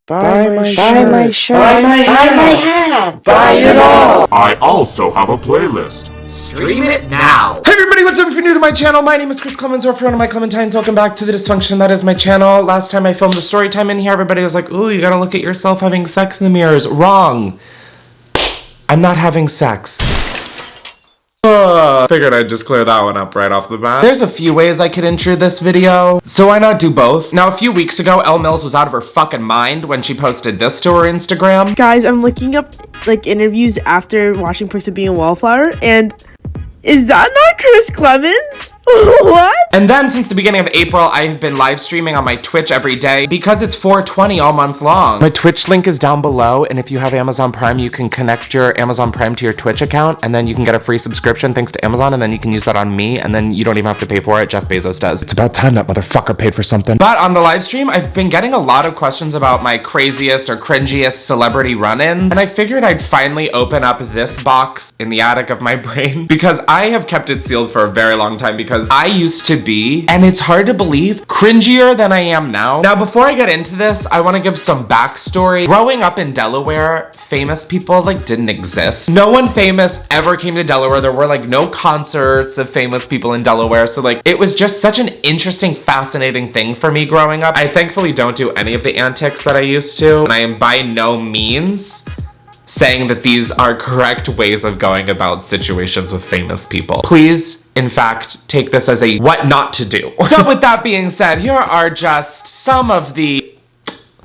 Buy my shirt. Buy my shirt. Buy my hat. Buy it all. I also have a playlist. Stream it now. Hey everybody, what's up? If you're new to my channel, my name is Klemens, or if you're one of my Clementines, welcome back to the dysfunction that is my channel. Last time I filmed a story time in here, everybody was like, ooh, you gotta look at yourself having sex in the mirrors. Wrong. I'm not having sex. Figured I'd just clear that one up right off the bat. There's a few ways I could intro this video, so why not do both? Now, a few weeks ago, Elle Mills was out of her fucking mind when she posted this to her Instagram. Guys, I'm looking up like interviews after watching Perks of Being a Wallflower, and is that not Chris Klemens? What? And then since the beginning of April, I have been live streaming on my Twitch every day because it's 420 all month long. My Twitch link is down below, and if you have Amazon Prime, you can connect your Amazon Prime to your Twitch account, and then you can get a free subscription thanks to Amazon, and then you can use that on me, and then you don't even have to pay for it. Jeff Bezos does. It's about time that motherfucker paid for something. But on the live stream, I've been getting a lot of questions about my craziest or cringiest celebrity run-ins, and I figured I'd finally open up this box in the attic of my brain because I have kept it sealed for a very long time because I used to be, and it's hard to believe, cringier than I am now. Now, before I get into this, I want to give some backstory. Growing up in Delaware, famous people like didn't exist. No one famous ever came to Delaware. There were like no concerts of famous people in Delaware. So like, it was just such an interesting, fascinating thing for me growing up. I thankfully don't do any of the antics that I used to, and I am by no means saying that these are correct ways of going about situations with famous people. Please, in fact, take this as a what not to do. So with that being said, here are just some of the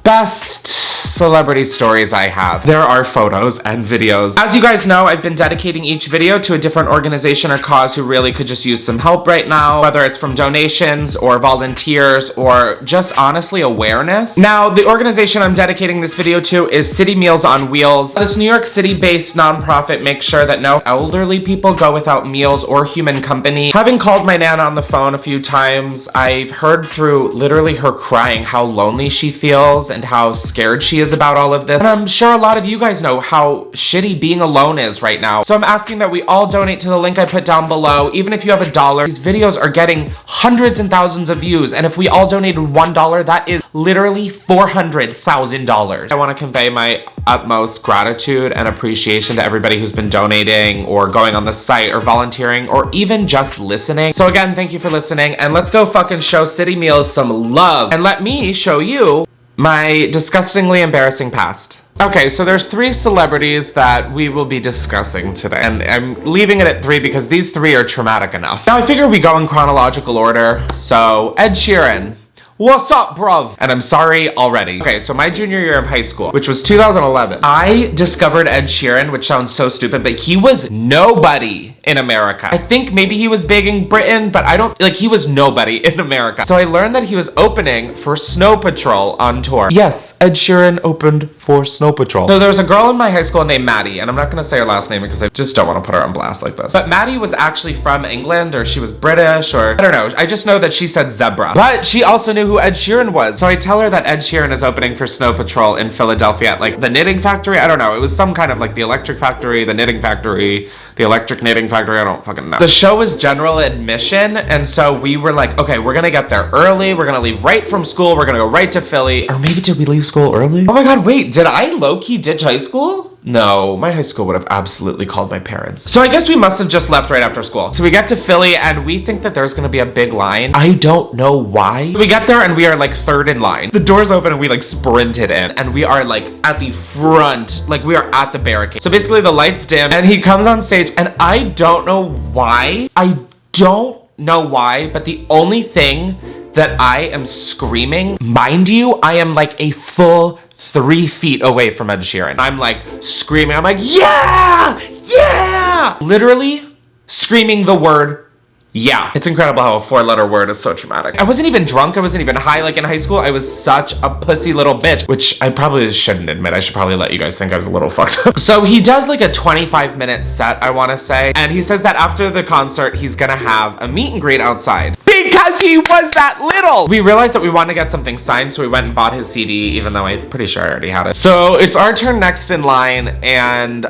best celebrity stories I have. There are photos and videos. As you guys know, I've been dedicating each video to a different organization or cause who really could just use some help right now, whether it's from donations or volunteers or just honestly awareness. Now, the organization I'm dedicating this video to is City Meals on Wheels. This New York City-based nonprofit makes sure that no elderly people go without meals or human company. Having called my Nana on the phone a few times, I've heard through literally her crying how lonely she feels and how scared she is about all of this. And I'm sure a lot of you guys know how shitty being alone is right now. So I'm asking that we all donate to the link I put down below. Even if you have $1, these videos are getting hundreds and thousands of views. And if we all donated $1, that is literally $400,000. I want to convey my utmost gratitude and appreciation to everybody who's been donating or going on the site or volunteering or even just listening. So again, thank you for listening, and let's go fucking show City Meals some love. And let me show you my disgustingly embarrassing past. Okay, so there's 3 celebrities that we will be discussing today, and I'm leaving it at 3 because these 3 are traumatic enough. Now I figure we go in chronological order. So Ed Sheeran. What's up, bruv? And I'm sorry already. Okay, so my junior year of high school, which was 2011, I discovered Ed Sheeran, which sounds so stupid, but he was nobody in America. I think maybe he was big in Britain, but I don't, like, he was nobody in America. So I learned that he was opening for Snow Patrol on tour. Yes, Ed Sheeran opened for Snow Patrol. So there was a girl in my high school named Maddie, and I'm not gonna say her last name because I just don't want to put her on blast like this. But Maddie was actually from England, or she was British, or I don't know. I just know that she said zebra. But she also knew who Ed Sheeran was. So I tell her that Ed Sheeran is opening for Snow Patrol in Philadelphia at like the Knitting Factory. I don't know. It was some kind of like the Electric Factory, the Knitting Factory, the Electric Knitting Factory. I don't fucking know. The show was general admission, and so we were like, okay, we're gonna get there early. We're gonna leave right from school. We're gonna go right to Philly. Or maybe did we leave school early? Oh my God, wait, did I low-key ditch high school? No, my high school would have absolutely called my parents. So I guess we must have just left right after school. So we get to Philly and we think that there's gonna be a big line. I don't know why. We get there and we are like 3rd in line. The doors open and we like sprinted in, and we are like at the front, like we are at the barricade. So basically the lights dim and he comes on stage, and I don't know why. I don't know why, but the only thing that I am screaming, mind you, I am like a full 3 feet away from Ed Sheeran. I'm like screaming, I'm like, yeah, yeah! Literally screaming the word yeah. It's incredible how a 4-letter word is so traumatic. I wasn't even drunk, I wasn't even high. Like in high school, I was such a pussy little bitch, which I probably shouldn't admit. I should probably let you guys think I was a little fucked up. So he does like a 25-minute set, I wanna say, and he says that after the concert, he's gonna have a meet and greet outside. Because he was that little! We realized that we wanted to get something signed, so we went and bought his CD, even though I'm pretty sure I already had it. So it's our turn next in line, and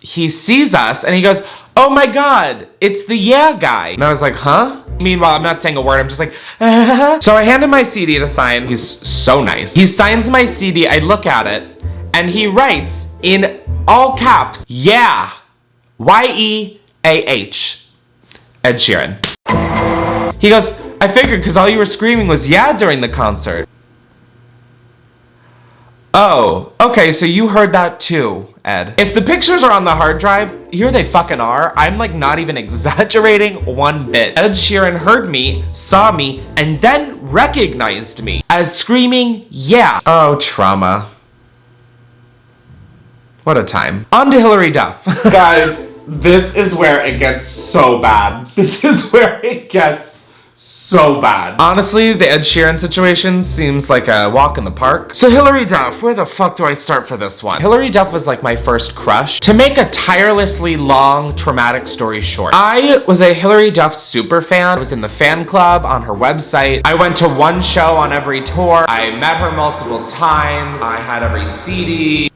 he sees us, and he goes, oh my God, it's the yeah guy. And I was like, huh? Meanwhile, I'm not saying a word. I'm just like, So I handed my CD to sign. He's so nice. He signs my CD. I look at it and he writes in all caps, yeah, Y-E-A-H, Ed Sheeran. He goes, I figured because all you were screaming was yeah during the concert. Oh, okay, so you heard that too, Ed. If the pictures are on the hard drive, here they fucking are. I'm like not even exaggerating one bit. Ed Sheeran heard me, saw me, and then recognized me as screaming, yeah. Oh, trauma. What a time. On to Hilary Duff. Guys, this is where it gets so bad. This is where it gets so bad. Honestly, the Ed Sheeran situation seems like a walk in the park. So Hilary Duff, where the fuck do I start for this one? Hilary Duff was like my first crush. To make a tirelessly long, traumatic story short, I was a Hilary Duff super fan. I was in the fan club on her website. I went to one show on every tour. I met her multiple times. I had every CD.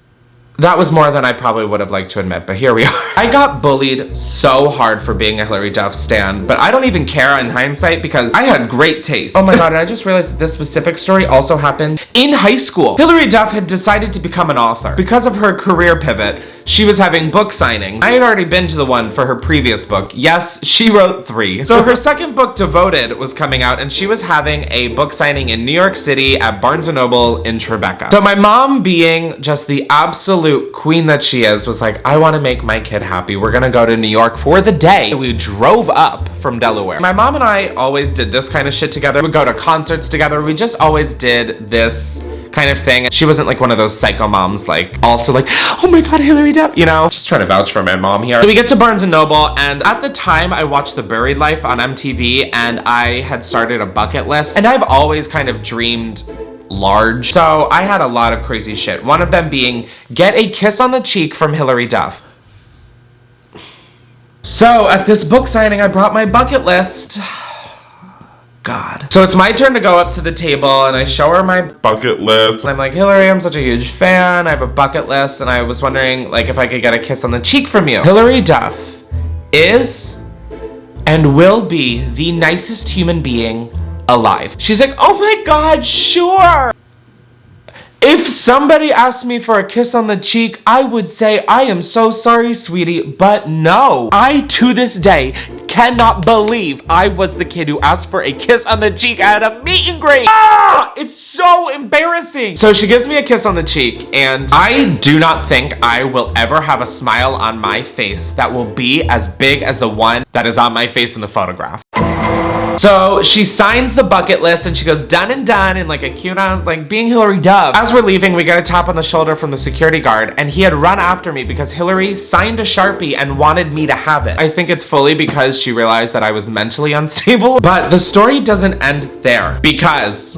That was more than I probably would have liked to admit, but here we are. I got bullied so hard for being a Hilary Duff stan, but I don't even care in hindsight because I had great taste. Oh my god, and I just realized that this specific story also happened in high school. Hilary Duff had decided to become an author. Because of her career pivot, she was having book signings. I had already been to the one for her previous book. Yes, she wrote 3. So her second book, Devoted, was coming out, and she was having a book signing in New York City at Barnes & Noble in Tribeca. So my mom, being just the absolute queen that she is, was like, I want to make my kid happy. We're gonna go to New York for the day. We drove up from Delaware. My mom and I always did this kind of shit together. We'd go to concerts together. We just always did this kind of thing. She wasn't like one of those psycho moms, like also like, oh my god, Hilary Duff, you know? Just trying to vouch for my mom here. So we get to Barnes & Noble, and at the time I watched The Buried Life on MTV, and I had started a bucket list, and I've always kind of dreamed large. So I had a lot of crazy shit. One of them being get a kiss on the cheek from Hilary Duff. So at this book signing, I brought my bucket list. God. So it's my turn to go up to the table and I show her my bucket list. And I'm like, Hilary, I'm such a huge fan. I have a bucket list and I was wondering like if I could get a kiss on the cheek from you. Hilary Duff is and will be the nicest human being alive. She's like, oh my god, sure. If somebody asked me for a kiss on the cheek, I would say, I am so sorry, sweetie, but no. I, to this day, cannot believe I was the kid who asked for a kiss on the cheek at a meet and greet. Ah! It's so embarrassing. So she gives me a kiss on the cheek, and I do not think I will ever have a smile on my face that will be as big as the one that is on my face in the photograph. So she signs the bucket list and she goes done and done in like a cute, like being Hilary Duff. As we're leaving, we get a tap on the shoulder from the security guard and he had run after me because Hilary signed a Sharpie and wanted me to have it. I think it's fully because she realized that I was mentally unstable, but the story doesn't end there because...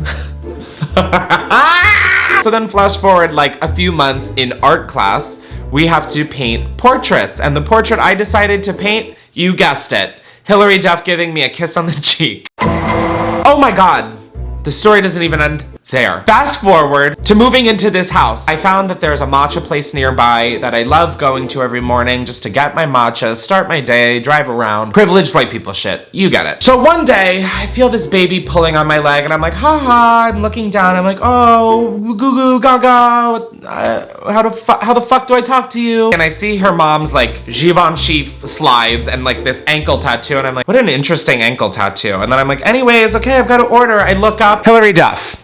So then flash forward like a few months in art class, we have to paint portraits, and the portrait I decided to paint, you guessed it, Hilary Duff giving me a kiss on the cheek. Oh my god, the story doesn't even end there. Fast forward to moving into this house. I found that there's a matcha place nearby that I love going to every morning just to get my matcha, start my day, drive around. Privileged white people shit. You get it. So one day, I feel this baby pulling on my leg and I'm like, haha, I'm looking down. I'm like, oh, goo goo gaga. How the fuck do I talk to you? And I see her mom's like Givenchy slides and like this ankle tattoo. And I'm like, what an interesting ankle tattoo. And then I'm like, anyways, okay, I've got to order. I look up Hilary Duff.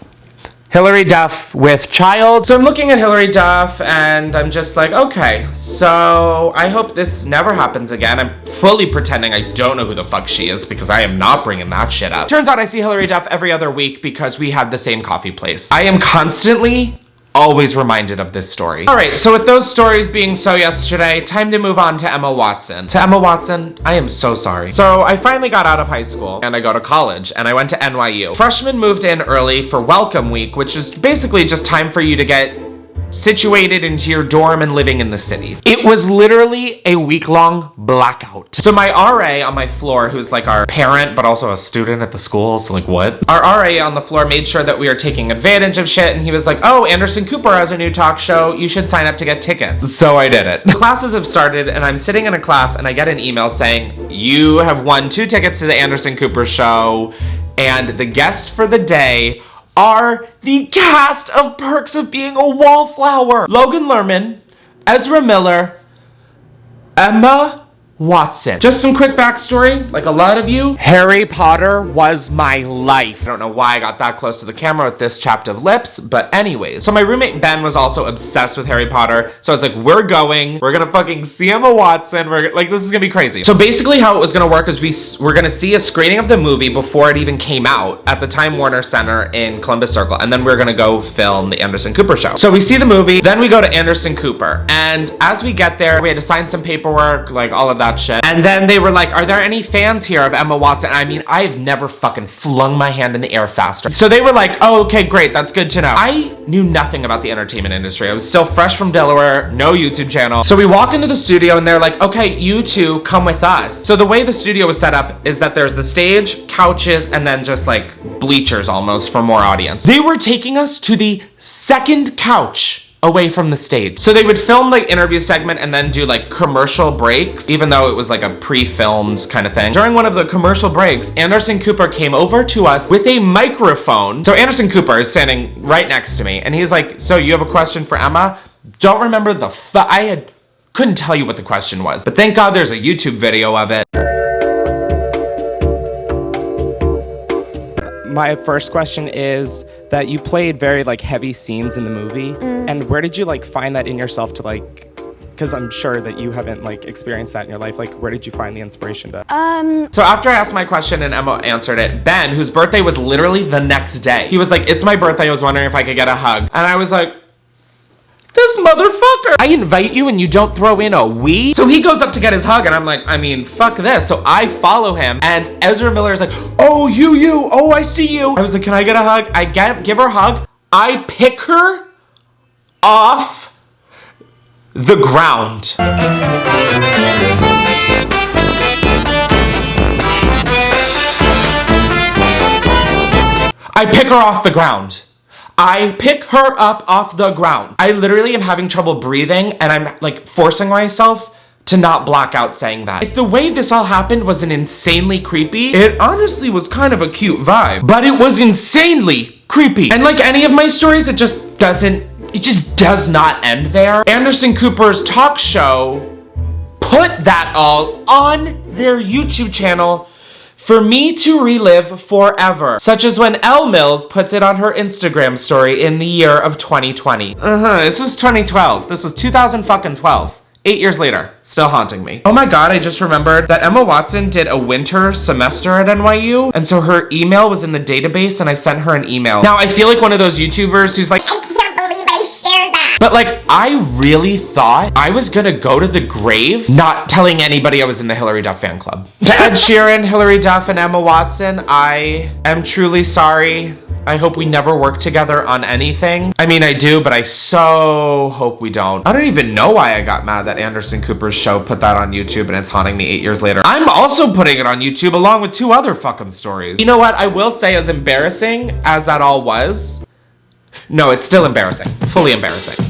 Hilary Duff with child. So I'm looking at Hilary Duff and I'm just like, okay, so I hope this never happens again. I'm fully pretending I don't know who the fuck she is because I am not bringing that shit up. Turns out I see Hilary Duff every other week because we have the same coffee place. I am constantly always reminded of this story. All right, so with those stories being so yesterday, time to move on to Emma Watson. To Emma Watson, I am so sorry. So I finally got out of high school and I go to college and I went to NYU. Freshmen moved in early for welcome week, which is basically just time for you to get situated into your dorm and living in the city. It was literally a week-long blackout. So my RA on my floor, who's like our parent, but also a student at the school, so like what? Our RA on the floor made sure that we are taking advantage of shit, and he was like, oh, Anderson Cooper has a new talk show. You should sign up to get tickets. So I did it. The classes have started, and I'm sitting in a class, and I get an email saying, you have won 2 tickets to the Anderson Cooper show, and the guests for the day are the cast of Perks of Being a Wallflower. Logan Lerman, Ezra Miller, Emma Watson. Just some quick backstory, like a lot of you, Harry Potter was my life. I don't know why I got that close to the camera with this chapped of lips, but anyways. So my roommate Ben was also obsessed with Harry Potter, so I was like, we're gonna fucking see Emma Watson, like, this is gonna be crazy. So basically how it was gonna work is we're gonna see a screening of the movie before it even came out at the Time Warner Center in Columbus Circle, and then we're gonna go film the Anderson Cooper show. So we see the movie, then we go to Anderson Cooper, and as we get there, we had to sign some paperwork, like all of that shit. And then they were like, are there any fans here of Emma Watson? I mean, I've never fucking flung my hand in the air faster. So they were like, oh, okay, great, that's good to know. I knew nothing about the entertainment industry. I was still fresh from Delaware, no YouTube channel. So we walk into the studio and they're like, okay, you two come with us. So the way the studio was set up is that there's the stage, couches, and then just like bleachers almost for more audience. They were taking us to the second couch away from the stage. So they would film like interview segment and then do like commercial breaks, even though it was like a pre-filmed kind of thing. During one of the commercial breaks, Anderson Cooper came over to us with a microphone. So Anderson Cooper is standing right next to me and he's like, so you have a question for Emma? Don't remember couldn't tell you what the question was, but thank God there's a YouTube video of it. My first question is that you played very like heavy scenes in the movie, and where did you like find that in yourself to like, because I'm sure that you haven't like experienced that in your life, like where did you find the inspiration to? So after I asked my question and Emma answered it, Ben, whose birthday was literally the next day, he was like, it's my birthday, I was wondering if I could get a hug. And I was like, this motherfucker. I invite you and you don't throw in a we? So he goes up to get his hug and I'm like, I mean, fuck this. So I follow him and Ezra Miller is like, oh, you, oh, I see you. I was like, can I get a hug? I give her a hug. I pick her off the ground. I pick her off the ground. I pick her up off the ground. I literally am having trouble breathing and I'm like forcing myself to not black out saying that. If the way this all happened wasn't insanely creepy, it honestly was kind of a cute vibe, but it was insanely creepy. And like any of my stories, it just does not end there. Anderson Cooper's talk show put that all on their YouTube channel for me to relive forever, such as when Elle Mills puts it on her Instagram story in the year of 2020. This was 2012. This was 2012. 8 years later, still haunting me. Oh my God, I just remembered that Emma Watson did a winter semester at NYU, and so her email was in the database, and I sent her an email. Now, I feel like one of those YouTubers who's like, I can't believe I shared that. But like, I really thought I was gonna go to the grave not telling anybody I was in the Hilary Duff fan club. To Ed Sheeran, Hilary Duff, and Emma Watson, I am truly sorry. I hope we never work together on anything. I mean, I do, but I so hope we don't. I don't even know why I got mad that Anderson Cooper's show put that on YouTube and it's haunting me 8 years later. I'm also putting it on YouTube along with 2 other fucking stories. You know what? I will say, as embarrassing as that all was, no, it's still embarrassing. Fully embarrassing.